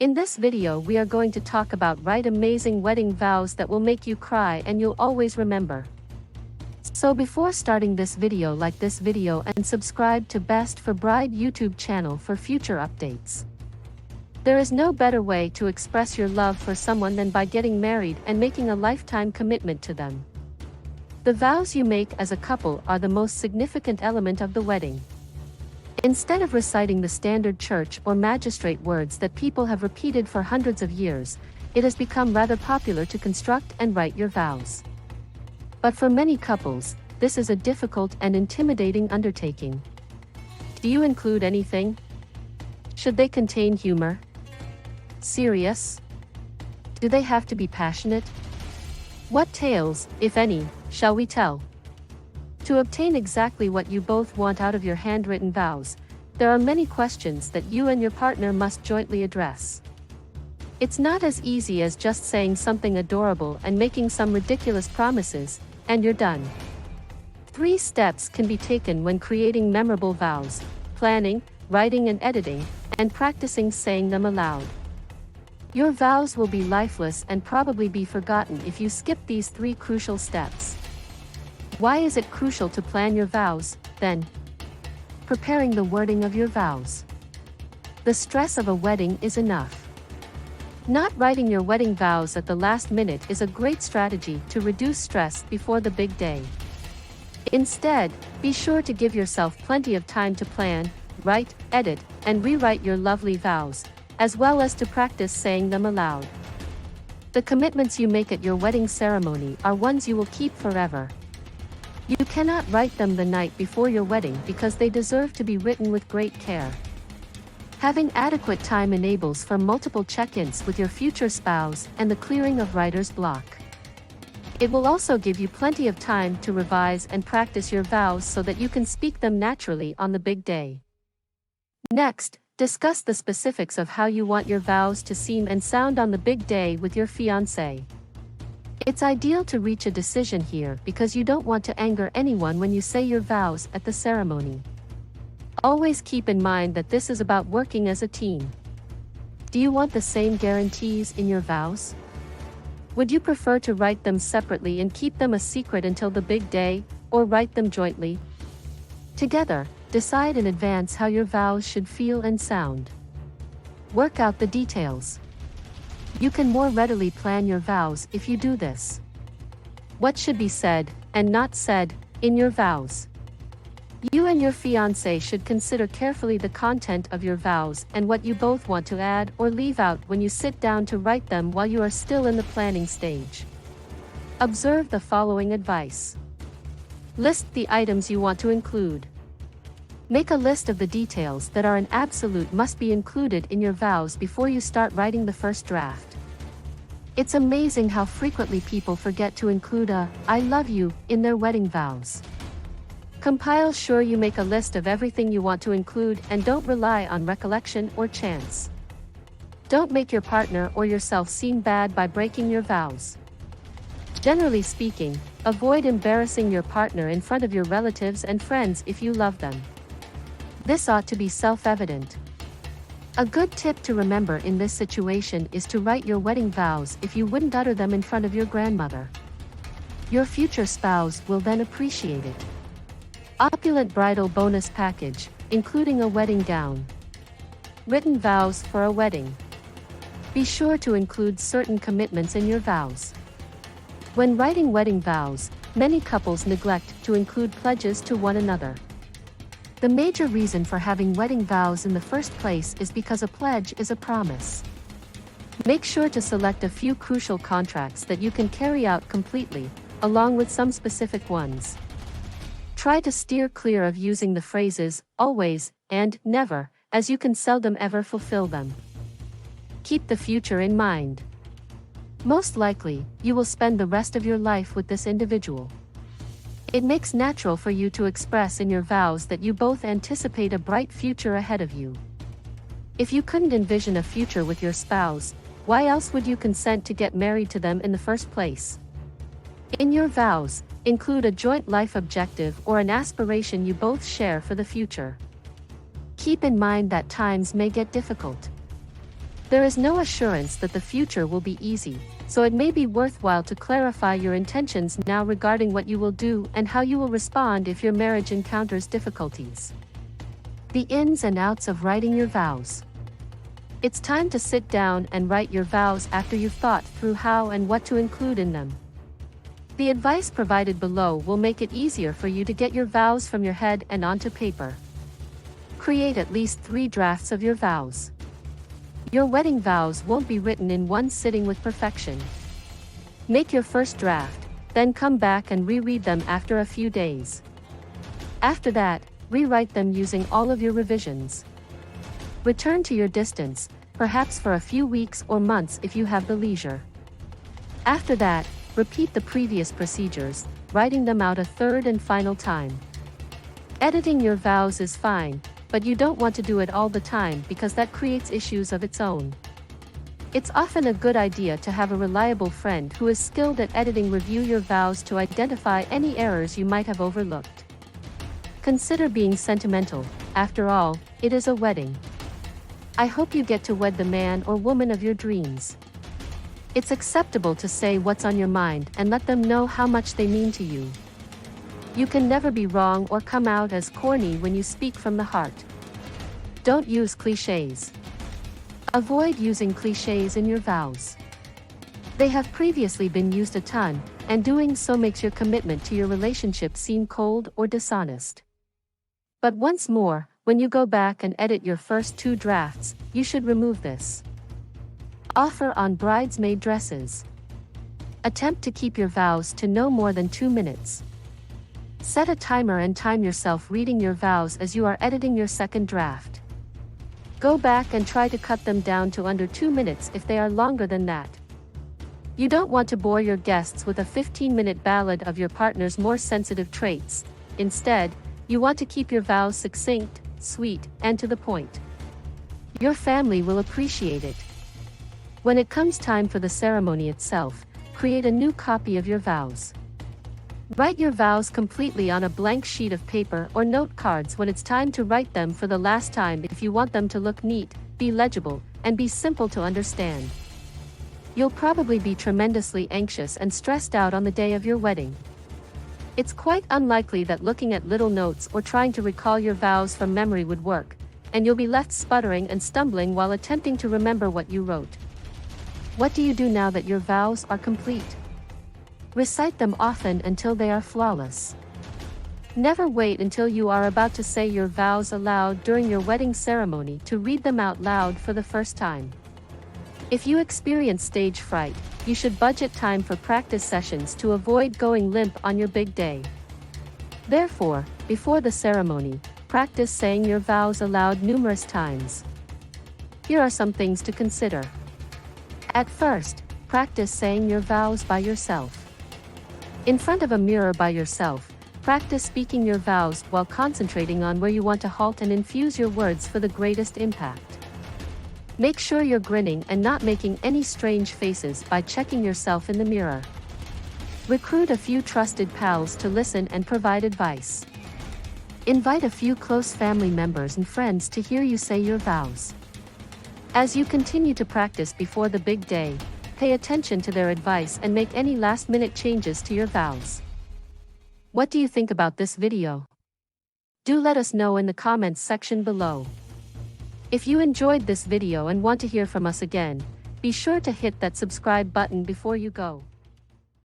In this video we are going to talk about amazing wedding vows that will make you cry and you'll always remember. So before starting this video, like this video and subscribe to Best for Bride YouTube channel for future updates. There is no better way to express your love for someone than by getting married and making a lifetime commitment to them. The vows you make as a couple are the most significant element of the wedding. Instead of reciting the standard church or magistrate words that people have repeated for hundreds of years, it has become rather popular to construct and write your vows. But for many couples, this is a difficult and intimidating undertaking. Do you include anything? Should they contain humor? Serious? Do they have to be passionate? What tales, if any, shall we tell? To obtain exactly what you both want out of your handwritten vows, there are many questions that you and your partner must jointly address. It's not as easy as just saying something adorable and making some ridiculous promises, and you're done. 3 steps can be taken when creating memorable vows: planning, writing and editing, and practicing saying them aloud. Your vows will be lifeless and probably be forgotten if you skip these 3 crucial steps. Why is it crucial to plan your vows, then? Preparing the wording of your vows. The stress of a wedding is enough. Not writing your wedding vows at the last minute is a great strategy to reduce stress before the big day. Instead, be sure to give yourself plenty of time to plan, write, edit, and rewrite your lovely vows, as well as to practice saying them aloud. The commitments you make at your wedding ceremony are ones you will keep forever. You cannot write them the night before your wedding because they deserve to be written with great care. Having adequate time enables for multiple check-ins with your future spouse and the clearing of writer's block. It will also give you plenty of time to revise and practice your vows so that you can speak them naturally on the big day. Next, discuss the specifics of how you want your vows to seem and sound on the big day with your fiancé. It's ideal to reach a decision here because you don't want to anger anyone when you say your vows at the ceremony. Always keep in mind that this is about working as a team. Do you want the same guarantees in your vows? Would you prefer to write them separately and keep them a secret until the big day, or write them jointly? Together, decide in advance how your vows should feel and sound. Work out the details. You can more readily plan your vows if you do this. What should be said, and not said, in your vows? You and your fiancé should consider carefully the content of your vows and what you both want to add or leave out when you sit down to write them while you are still in the planning stage. Observe the following advice. List the items you want to include. Make a list of the details that are an absolute must be included in your vows before you start writing the first draft. It's amazing how frequently people forget to include a "I love you" in their wedding vows. Compile sure you make a list of everything you want to include and don't rely on recollection or chance. Don't make your partner or yourself seem bad by breaking your vows. Generally speaking, avoid embarrassing your partner in front of your relatives and friends if you love them. This ought to be self-evident. A good tip to remember in this situation is to write your wedding vows if you wouldn't utter them in front of your grandmother. Your future spouse will then appreciate it. Opulent bridal bonus package, including a wedding gown. Written vows for a wedding. Be sure to include certain commitments in your vows. When writing wedding vows, many couples neglect to include pledges to one another. The major reason for having wedding vows in the first place is because a pledge is a promise. Make sure to select a few crucial contracts that you can carry out completely, along with some specific ones. Try to steer clear of using the phrases "always" and "never", as you can seldom ever fulfill them. Keep the future in mind. Most likely, you will spend the rest of your life with this individual. It makes natural for you to express in your vows that you both anticipate a bright future ahead of you. If you couldn't envision a future with your spouse, why else would you consent to get married to them in the first place? In your vows, include a joint life objective or an aspiration you both share for the future. Keep in mind that times may get difficult. There is no assurance that the future will be easy, so it may be worthwhile to clarify your intentions now regarding what you will do and how you will respond if your marriage encounters difficulties. The ins and outs of writing your vows. It's time to sit down and write your vows after you've thought through how and what to include in them. The advice provided below will make it easier for you to get your vows from your head and onto paper. Create at least 3 drafts of your vows. Your wedding vows won't be written in one sitting with perfection. Make your first draft, then come back and reread them after a few days. After that, rewrite them using all of your revisions. Return to your distance, perhaps for a few weeks or months if you have the leisure. After that, repeat the previous procedures, writing them out a third and final time. Editing your vows is fine, but you don't want to do it all the time because that creates issues of its own. It's often a good idea to have a reliable friend who is skilled at editing review your vows to identify any errors you might have overlooked. Consider being sentimental, after all, it is a wedding. I hope you get to wed the man or woman of your dreams. It's acceptable to say what's on your mind and let them know how much they mean to you. You can never be wrong or come out as corny when you speak from the heart. Don't use clichés. Avoid using clichés in your vows. They have previously been used a ton, and doing so makes your commitment to your relationship seem cold or dishonest. But once more, when you go back and edit your first 2 drafts, you should remove this. Offer on bridesmaid dresses. Attempt to keep your vows to no more than 2 minutes. Set a timer and time yourself reading your vows as you are editing your second draft. Go back and try to cut them down to under 2 minutes if they are longer than that. You don't want to bore your guests with a 15-minute ballad of your partner's more sensitive traits. Instead, you want to keep your vows succinct, sweet, and to the point. Your family will appreciate it. When it comes time for the ceremony itself, create a new copy of your vows. Write your vows completely on a blank sheet of paper or note cards when it's time to write them for the last time if you want them to look neat, be legible, and be simple to understand. You'll probably be tremendously anxious and stressed out on the day of your wedding. It's quite unlikely that looking at little notes or trying to recall your vows from memory would work, and you'll be left sputtering and stumbling while attempting to remember what you wrote. What do you do now that your vows are complete? Recite them often until they are flawless. Never wait until you are about to say your vows aloud during your wedding ceremony to read them out loud for the first time. If you experience stage fright, you should budget time for practice sessions to avoid going limp on your big day. Therefore, before the ceremony, practice saying your vows aloud numerous times. Here are some things to consider. At first, practice saying your vows by yourself. In front of a mirror by yourself, practice speaking your vows while concentrating on where you want to halt and infuse your words for the greatest impact. Make sure you're grinning and not making any strange faces by checking yourself in the mirror. Recruit a few trusted pals to listen and provide advice. Invite a few close family members and friends to hear you say your vows. As you continue to practice before the big day, pay attention to their advice and make any last-minute changes to your vows. What do you think about this video? Do let us know in the comments section below. If you enjoyed this video and want to hear from us again, be sure to hit that subscribe button before you go.